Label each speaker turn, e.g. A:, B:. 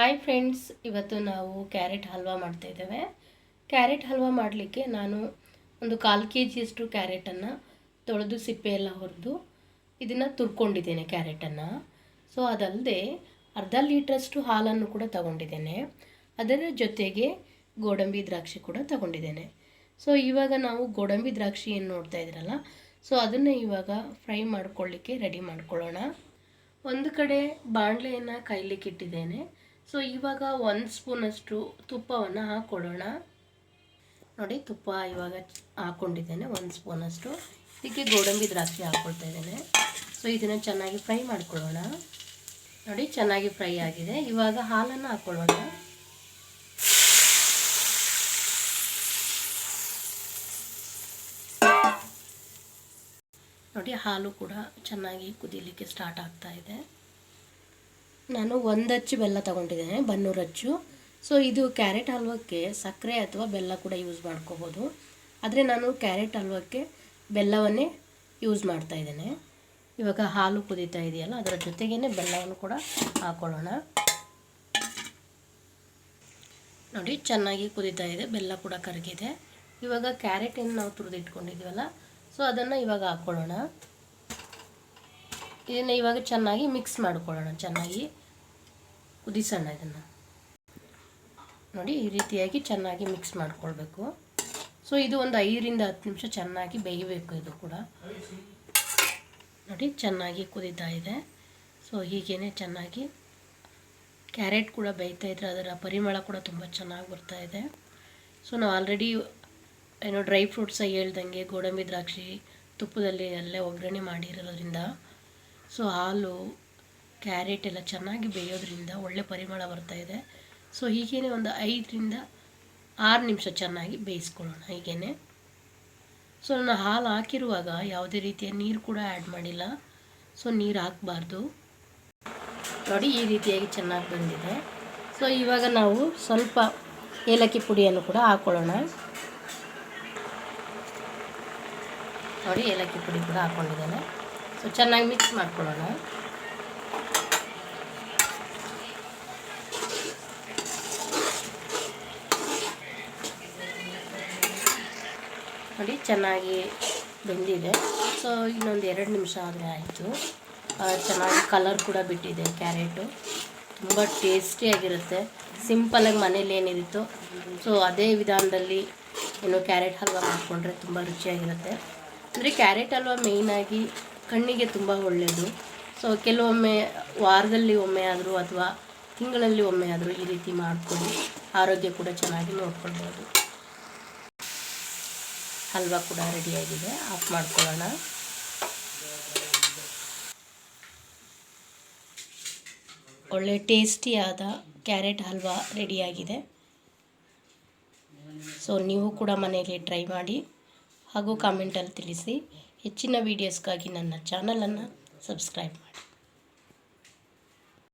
A: Hi friends, ಇವತ್ತು ನಾವು carrot halwa ಮಾಡ್ತಾ ಇದ್ದೇವೆ. ಕ್ಯಾರೆಟ್ ಹಲ್ವಾ ಮಾಡಲಿಕ್ಕೆ ನಾನು ಒಂದು 1/4 kg ಕ್ಯಾರೆಟನ್ನು ತೊಳೆದು ಸಿಪ್ಪೆ ಎಲ್ಲ ಹೊರದು ಇದನ್ನು ತುರ್ಕೊಂಡಿದ್ದೇನೆ ಕ್ಯಾರೆಟನ್ನು. ಸೊ ಅದಲ್ಲದೆ ಅರ್ಧ ಲೀಟ್ರಷ್ಟು ಹಾಲನ್ನು ಕೂಡ ತಗೊಂಡಿದ್ದೇನೆ. ಅದರ ಜೊತೆಗೆ ಗೋಡಂಬಿ ದ್ರಾಕ್ಷಿ ಕೂಡ ತಗೊಂಡಿದ್ದೇನೆ. ಸೊ ಇವಾಗ ನಾವು ಗೋಡಂಬಿ ದ್ರಾಕ್ಷಿ ಏನು ನೋಡ್ತಾ ಇದ್ದೀರಲ್ಲ, ಸೊ ಅದನ್ನು ಇವಾಗ ಫ್ರೈ ಮಾಡ್ಕೊಳ್ಳಿಕ್ಕೆ ರೆಡಿ ಮಾಡ್ಕೊಳ್ಳೋಣ. ಒಂದು ಕಡೆ ಬಾಣಲೆಯನ್ನು ಕಾಯ್ಲಿಕ್ಕೆ ಇಟ್ಟಿದ್ದೇನೆ. ಸೊ ಇವಾಗ 1 ಸ್ಪೂನಷ್ಟು ತುಪ್ಪವನ್ನು ಹಾಕ್ಕೊಳ್ಳೋಣ. ನೋಡಿ, ತುಪ್ಪ ಇವಾಗ ಹಾಕ್ಕೊಂಡಿದ್ದೇನೆ 1 ಸ್ಪೂನಷ್ಟು. ಇದಕ್ಕೆ ಗೋಡಂಬಿ ದ್ರಾಕ್ಷಿ ಹಾಕ್ಕೊಳ್ತಾ ಇದ್ದೇನೆ. ಸೊ ಇದನ್ನು ಚೆನ್ನಾಗಿ ಫ್ರೈ ಮಾಡ್ಕೊಳ್ಳೋಣ. ನೋಡಿ, ಚೆನ್ನಾಗಿ ಫ್ರೈ ಆಗಿದೆ. ಇವಾಗ ಹಾಲನ್ನು ಹಾಕ್ಕೊಳ್ಳೋಣ. ನೋಡಿ, ಹಾಲು ಕೂಡ ಚೆನ್ನಾಗಿ ಕುದೀಲಿಕ್ಕೆ ಸ್ಟಾರ್ಟ್ ಆಗ್ತಾ ಇದೆ. ನಾನು 1 ಅಚ್ಚು ಬೆಲ್ಲ ತಗೊಂಡಿದ್ದೇನೆ, ಬನ್ನೂರು ಅಚ್ಚು. ಸೊ ಇದು ಕ್ಯಾರೆಟ್ ಹಲ್ವಕ್ಕೆ ಸಕ್ಕರೆ ಅಥವಾ ಬೆಲ್ಲ ಕೂಡ ಯೂಸ್ ಮಾಡ್ಕೋಬೋದು. ಆದರೆ ನಾನು ಕ್ಯಾರೆಟ್ ಹಲ್ವಕ್ಕೆ ಬೆಲ್ಲವನ್ನೇ ಯೂಸ್ ಮಾಡ್ತಾ ಇದ್ದೇನೆ. ಇವಾಗ ಹಾಲು ಕುದೀತಾ ಇದೆಯಲ್ಲ, ಅದರ ಜೊತೆಗೇ ಬೆಲ್ಲವನ್ನು ಕೂಡ ಹಾಕ್ಕೊಳ್ಳೋಣ. ನೋಡಿ, ಚೆನ್ನಾಗಿ ಕುದೀತಾ ಇದೆ, ಬೆಲ್ಲ ಕೂಡ ಕರಗಿದೆ. ಇವಾಗ ಕ್ಯಾರೆಟನ್ನು ನಾವು ತುರಿದಿಟ್ಕೊಂಡಿದ್ದೀವಲ್ಲ, ಸೊ ಅದನ್ನು ಇವಾಗ ಹಾಕ್ಕೊಳ್ಳೋಣ. ಇದನ್ನು ಇವಾಗ ಚೆನ್ನಾಗಿ ಮಿಕ್ಸ್ ಮಾಡ್ಕೊಳ್ಳೋಣ. ಚೆನ್ನಾಗಿ ಕುದಿಸೋಣ ಇದನ್ನು. ನೋಡಿ, ಈ ರೀತಿಯಾಗಿ ಚೆನ್ನಾಗಿ ಮಿಕ್ಸ್ ಮಾಡ್ಕೊಳ್ಬೇಕು. ಸೊ ಇದು ಒಂದು 5 ರಿಂದ 10 ನಿಮಿಷ ಚೆನ್ನಾಗಿ ಬೇಯಬೇಕು. ಇದು ಕೂಡ ನೋಡಿ ಚೆನ್ನಾಗಿ ಕುದೀತಾ ಇದೆ. ಸೊ ಹೀಗೇ ಚೆನ್ನಾಗಿ ಕ್ಯಾರೆಟ್ ಕೂಡ ಬೇಯ್ತಾ ಇದ್ರೆ ಅದರ ಪರಿಮಳ ಕೂಡ ತುಂಬ ಚೆನ್ನಾಗಿ ಬರ್ತಾ ಇದೆ. ಸೊ ನಾವು ಆಲ್ರೆಡಿ ಡ್ರೈ ಫ್ರೂಟ್ಸ ಹೇಳ್ದಂಗೆ ಗೋಡಂಬಿ ದ್ರಾಕ್ಷಿ ತುಪ್ಪದಲ್ಲಿ ಅಲ್ಲೇ ಒಗ್ಗರಣೆ ಮಾಡಿರೋದ್ರಿಂದ ಸೊ ಹಾಲು ಕ್ಯಾರೆಟ್ ಎಲ್ಲ ಚೆನ್ನಾಗಿ ಬೇಯೋದ್ರಿಂದ ಒಳ್ಳೆ ಪರಿಮಳ ಬರ್ತಾ ಇದೆ. ಸೊ ಹೀಗೇ ಒಂದು 5 ರಿಂದ 6 ನಿಮಿಷ ಚೆನ್ನಾಗಿ ಬೇಯಿಸ್ಕೊಳ್ಳೋಣ ಹೀಗೇ. ಸೊ ನಾನು ಹಾಲು ಹಾಕಿರುವಾಗ ಯಾವುದೇ ರೀತಿಯ ನೀರು ಕೂಡ ಆ್ಯಡ್ ಮಾಡಿಲ್ಲ. ಸೊ ನೀರು ಹಾಕಬಾರ್ದು. ನೋಡಿ, ಈ ರೀತಿಯಾಗಿ ಚೆನ್ನಾಗಿ ಬಂದಿದೆ. ಸೊ ಇವಾಗ ನಾವು ಸ್ವಲ್ಪ ಏಲಕ್ಕಿ ಪುಡಿಯನ್ನು ಕೂಡ ಹಾಕ್ಕೊಳ್ಳೋಣ. ನೋಡಿ, ಏಲಕ್ಕಿ ಪುಡಿ ಕೂಡ ಹಾಕ್ಕೊಂಡಿದ್ದೇನೆ. ಸೊ ಚೆನ್ನಾಗಿ ಮಿಕ್ಸ್ ಮಾಡ್ಕೊಳ್ಳೋಣ. ನೋಡಿ, ಚೆನ್ನಾಗಿ ಬೆಂದಿದೆ. ಸೊ ಇನ್ನೊಂದು 2 ನಿಮಿಷ ಆದರೆ ಆಯಿತು. ಚೆನ್ನಾಗಿ ಕಲರ್ ಕೂಡ ಬಿಟ್ಟಿದೆ. ಕ್ಯಾರೆಟು ತುಂಬ ಟೇಸ್ಟಿಯಾಗಿರುತ್ತೆ. ಸಿಂಪಲಾಗಿ ಮನೇಲಿ ಏನಿರುತ್ತೋ ಸೊ ಅದೇ ವಿಧಾನದಲ್ಲಿ ಕ್ಯಾರೆಟ್ ಹಲ್ವಾ ಮಾಡಿಕೊಂಡ್ರೆ ತುಂಬ ರುಚಿಯಾಗಿರುತ್ತೆ. ಅಂದರೆ ಕ್ಯಾರೆಟ್ ಹಲ್ವಾ ಮೇಯ್ನಾಗಿ ಕಣ್ಣಿಗೆ ತುಂಬ ಒಳ್ಳೆಯದು. ಸೊ ಕೆಲವೊಮ್ಮೆ ವಾರದಲ್ಲಿ ಒಮ್ಮೆ ಆದರೂ ಅಥವಾ ತಿಂಗಳಲ್ಲಿ ಒಮ್ಮೆ ಆದರೂ ಈ ರೀತಿ ಮಾಡಿಕೊಂಡು ಆರೋಗ್ಯ ಕೂಡ ಚೆನ್ನಾಗಿ ನೋಡ್ಕೊಳ್ಬೋದು. ಹಲ್ವಾ ಕೂಡ ರೆಡಿಯಾಗಿದೆ. ಆಫ್ ಮಾಡ್ಕೊಳ್ಳೋಣ. ಒಳ್ಳೆ ಟೇಸ್ಟಿಯಾದ ಕ್ಯಾರೆಟ್ ಹಲ್ವಾ ರೆಡಿಯಾಗಿದೆ. ಸೊ ನೀವು ಕೂಡ ಮನೆಯಲ್ಲಿ ಟ್ರೈ ಮಾಡಿ ಹಾಗೂ ಕಾಮೆಂಟಲ್ಲಿ ತಿಳಿಸಿ. ಹೆಚ್ಚಿನ ವೀಡಿಯೋಸ್ಗಾಗಿ ನನ್ನ ಚಾನಲನ್ನು ಸಬ್ಸ್ಕ್ರೈಬ್ ಮಾಡಿ.